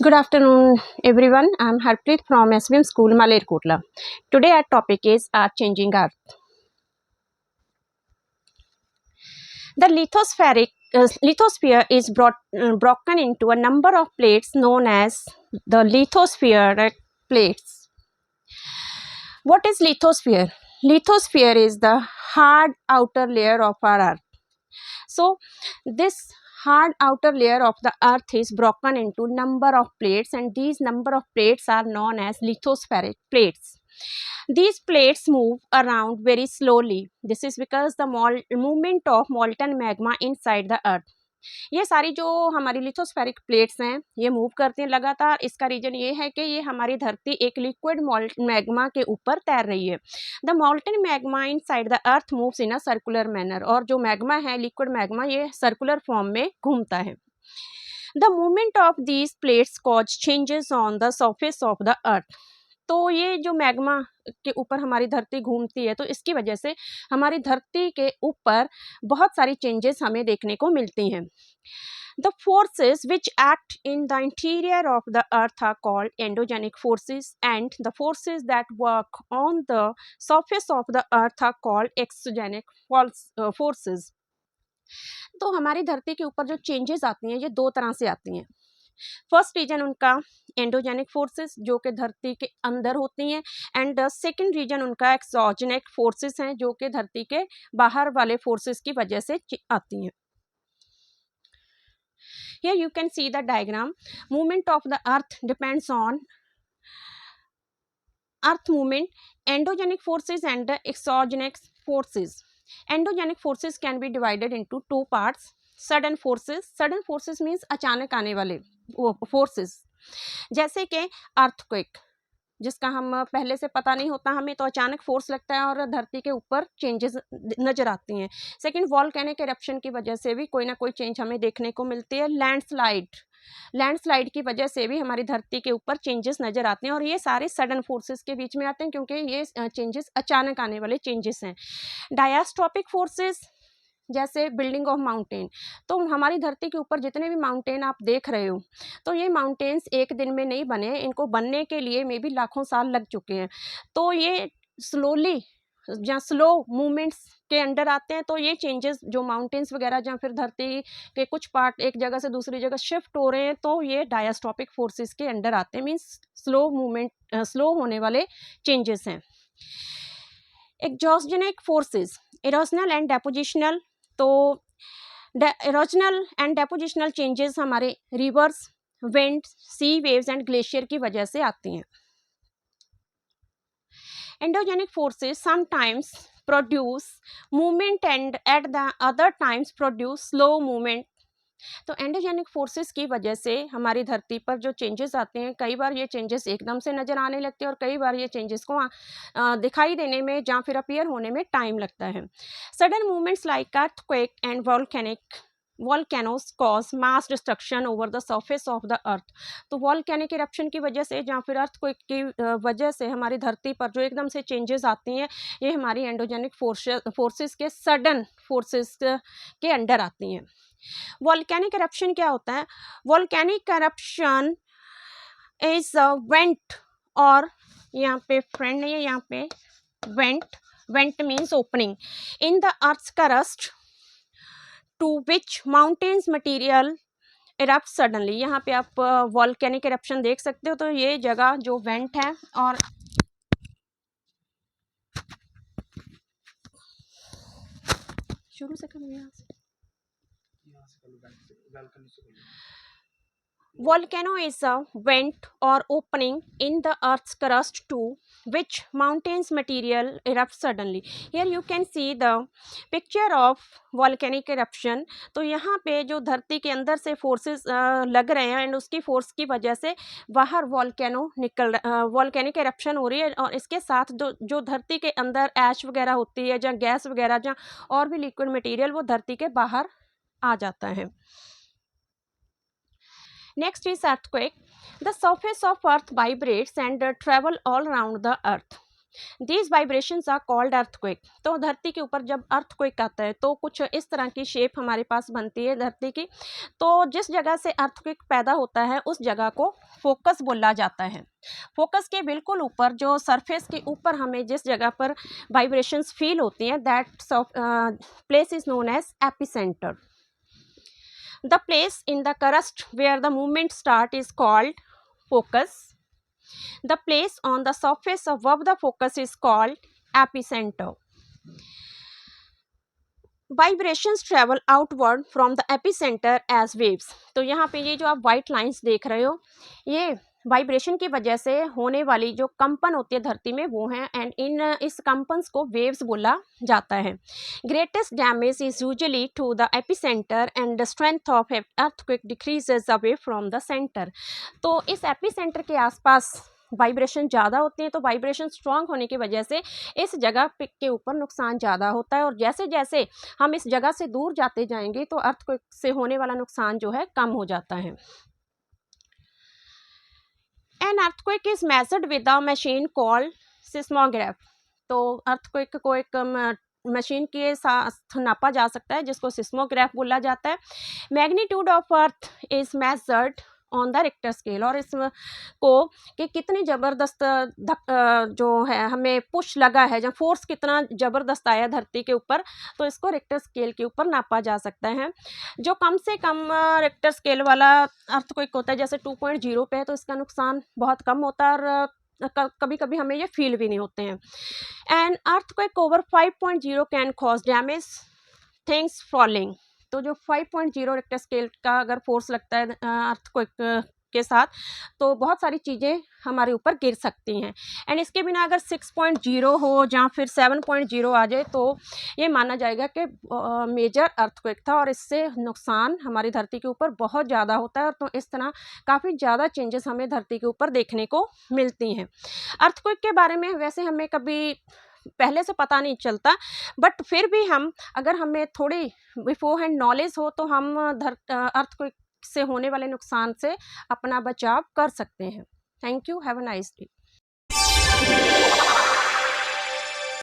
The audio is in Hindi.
Good afternoon, everyone. I'm Harpreet from SVM School, Malerkotla. Today our topic is Earth Changing Earth. The lithosphere is broken into a number of plates known as the lithospheric plates. What is lithosphere? Lithosphere is the hard outer layer of our Earth. So this hard outer layer of the Earth is broken into number of plates, and these number of plates are known as lithospheric plates. These plates move around very slowly. This is because the movement of molten magma inside the Earth. ये सारी जो हमारी लिथोस्फेरिक प्लेट्स हैं ये मूव करती हैं लगातार। इसका रीजन ये है कि ये हमारी धरती एक लिक्विड मैग्मा के ऊपर तैर रही है। The मॉल्टन magma in side the earth moves in a circular manner, और जो मैग्मा है लिक्विड मैग्मा ये सर्कुलर फॉर्म में घूमता है। The movement of these plates cause changes on the surface of the earth. तो ये जो मैग्मा के ऊपर हमारी धरती घूमती है तो इसकी वजह से हमारी धरती के ऊपर बहुत सारी चेंजेस हमें देखने को मिलती हैं। The forces which act in the interior of the earth are called endogenic forces, and the forces that work on the surface of the earth are called exogenic forces. तो हमारी धरती के ऊपर जो चेंजेस आती हैं ये दो तरह से आती हैं। फर्स्ट रीजन उनका एंडोजेनिक फोर्सेस जो कि धरती के अंदर होती हैं, एंड सेकंड रीजन उनका एक्सोजेनिक फोर्सेस हैं जो कि धरती के बाहर वाले फोर्सेस की वजह से आती हैं। Here you can see the diagram. Movement of the earth depends on earth movement, endogenic forces and the exogenous forces. Endogenic forces can be divided into two parts. Sudden forces means अचानक आने वाले फोर्सेस, जैसे कि अर्थक्वेक जिसका हम पहले से पता नहीं होता हमें, तो अचानक फोर्स लगता है और धरती के ऊपर चेंजेस नज़र आती हैं। सेकंड, वॉल्केनिक इरप्शन की वजह से भी कोई ना कोई चेंज हमें देखने को मिलती है। लैंडस्लाइड की वजह से भी हमारी धरती के ऊपर चेंजेस नज़र आते हैं, और ये सारे सडन फोर्सेस के बीच में आते हैं क्योंकि ये चेंजेस अचानक आने वाले चेंजेस हैं। डायस्ट्रॉपिक फोर्सेस जैसे बिल्डिंग ऑफ माउंटेन, तो हमारी धरती के ऊपर जितने भी माउंटेन आप देख रहे हो तो ये माउंटेन्स एक दिन में नहीं बने, इनको बनने के लिए मे बी लाखों साल लग चुके हैं। तो ये स्लोली या स्लो मूवमेंट्स के अंडर आते हैं। तो ये चेंजेस जो माउंटेन्स वगैरह या फिर धरती के कुछ पार्ट एक जगह से दूसरी जगह शिफ्ट हो रहे हैं तो ये डायस्ट्रॉपिक फोर्सेस के अंडर आते हैं, मीन्स स्लो मूवमेंट, स्लो होने वाले चेंजेस हैं। Exogenic forces, erosional and depositional, तो इरोजनल एंड डेपोजिशनल चेंजेस हमारे rivers, wind, sea waves and glacier की वजह से आती हैं। Endogenic forces sometimes produce movement and at the other times produce slow movement. तो एंडोजेनिक फोर्सेस की वजह से हमारी धरती पर जो चेंजेस आते हैं, कई बार ये चेंजेस एकदम से नज़र आने लगते हैं और कई बार ये चेंजेस को दिखाई देने में या फिर अपीयर होने में टाइम लगता है। Sudden movements like earthquake and volcanoes cause mass destruction over the surface of the earth. तो वॉल्केनिक इरप्शन की वजह से या फिर अर्थक्वेक की वजह से हमारी धरती पर जो एकदम से चेंजेस आती हैं ये हमारी एंडोजेनिक फोर्सेस के सडन फोर्सेस के अंडर आती हैं। वॉल्केनिक इरप्शन क्या होता है? वॉल्केनिक इरप्शन इज वेंट, और यहाँ पे फ्रेंड नहीं है, यहाँ पे vent means opening in the earth's crust to which mountains material erupt suddenly. यहाँ पे आप वॉल्केनिक इरप्शन देख सकते हो। तो ये जगह जो वेंट है, और शुरू से करो यहाँ से। Volcano is a vent or opening in the earth's crust to which mountains material erupts suddenly. Here you can see the picture of volcanic eruption. तो यहाँ पे जो धरती के अंदर से फोर्सेस लग रहे हैं एंड उसकी फोर्स की वजह से बाहर वॉल्केनिक eruption हो रही है, और इसके साथ जो धरती के अंदर ऐश वगैरह होती है या गैस वगैरह या और भी लिक्विड मटेरियल वो धरती के बाहर आ जाता है। Next is earthquake. The surface of earth vibrates and travel all around the earth. These vibrations are called earthquake. तो धरती के ऊपर जब अर्थक्वेक आता है तो कुछ इस तरह की शेप हमारे पास बनती है धरती की। तो जिस जगह से अर्थक्वेक पैदा होता है उस जगह को फोकस बोला जाता है। फोकस के बिल्कुल ऊपर जो सरफेस के ऊपर हमें जिस जगह पर वाइब्रेशंस फील होती हैं that place is known as epicentre. The place in the crust where the movement start is called focus. The place on the surface above the focus is called epicenter. Vibrations travel outward from the epicenter as waves. तो यहाँ पे ये जो आप वाइट लाइंस देख रहे हो ये वाइब्रेशन की वजह से होने वाली जो कंपन होती है धरती में वो है एंड इस कंपन्स को वेव्स बोला जाता है। Greatest damage is usually to the epicentre and the strength of earthquake decreases away from the centre. तो इस एपिसेंटर के आसपास वाइब्रेशन ज़्यादा होते हैं तो वाइब्रेशन स्ट्रांग होने की वजह से इस जगह के ऊपर नुकसान ज़्यादा होता है और जैसे जैसे हम इस जगह से दूर जाते जाएंगे तो अर्थक्वेक से होने वाला नुकसान जो है कम हो जाता है। An earthquake is measured with a machine called seismograph. तो अर्थक्वेक को एक मशीन के साथ नापा जा सकता है जिसको सिस्मोग्राफ बोला जाता है। Magnitude of earth is measured on the Richter scale और इसको कि कितनी ज़बरदस्त जो है हमें पुश लगा है, जब फोर्स कितना ज़बरदस्त आया धरती के ऊपर तो इसको रिक्टर स्केल के ऊपर नापा जा सकता है। जो कम से कम रिक्टर स्केल वाला अर्थक्वेक होता है जैसे 2.0 पे है तो इसका नुकसान बहुत कम होता है और कभी कभी हमें ये फील भी नहीं होते हैं। And earthquake over 5.0 can cause damage things falling. तो जो 5.0 रिक्टर स्केल का अगर फोर्स लगता है अर्थक्वेक के साथ तो बहुत सारी चीज़ें हमारे ऊपर गिर सकती हैं एंड इसके बिना अगर 6.0 हो या फिर 7.0 आ जाए तो ये माना जाएगा कि मेजर अर्थक्वेक था और इससे नुकसान हमारी धरती के ऊपर बहुत ज़्यादा होता है। तो इस तरह काफ़ी ज़्यादा चेंजेस हमें धरती के ऊपर देखने को मिलती हैं। अर्थक्वेक के बारे में वैसे हमें कभी पहले से पता नहीं चलता बट फिर भी हम अगर हमें थोड़ी बिफोर हैंड नॉलेज हो तो हम अर्थक्वेक से होने वाले नुकसान से अपना बचाव कर सकते हैं। Thank you, have a nice day.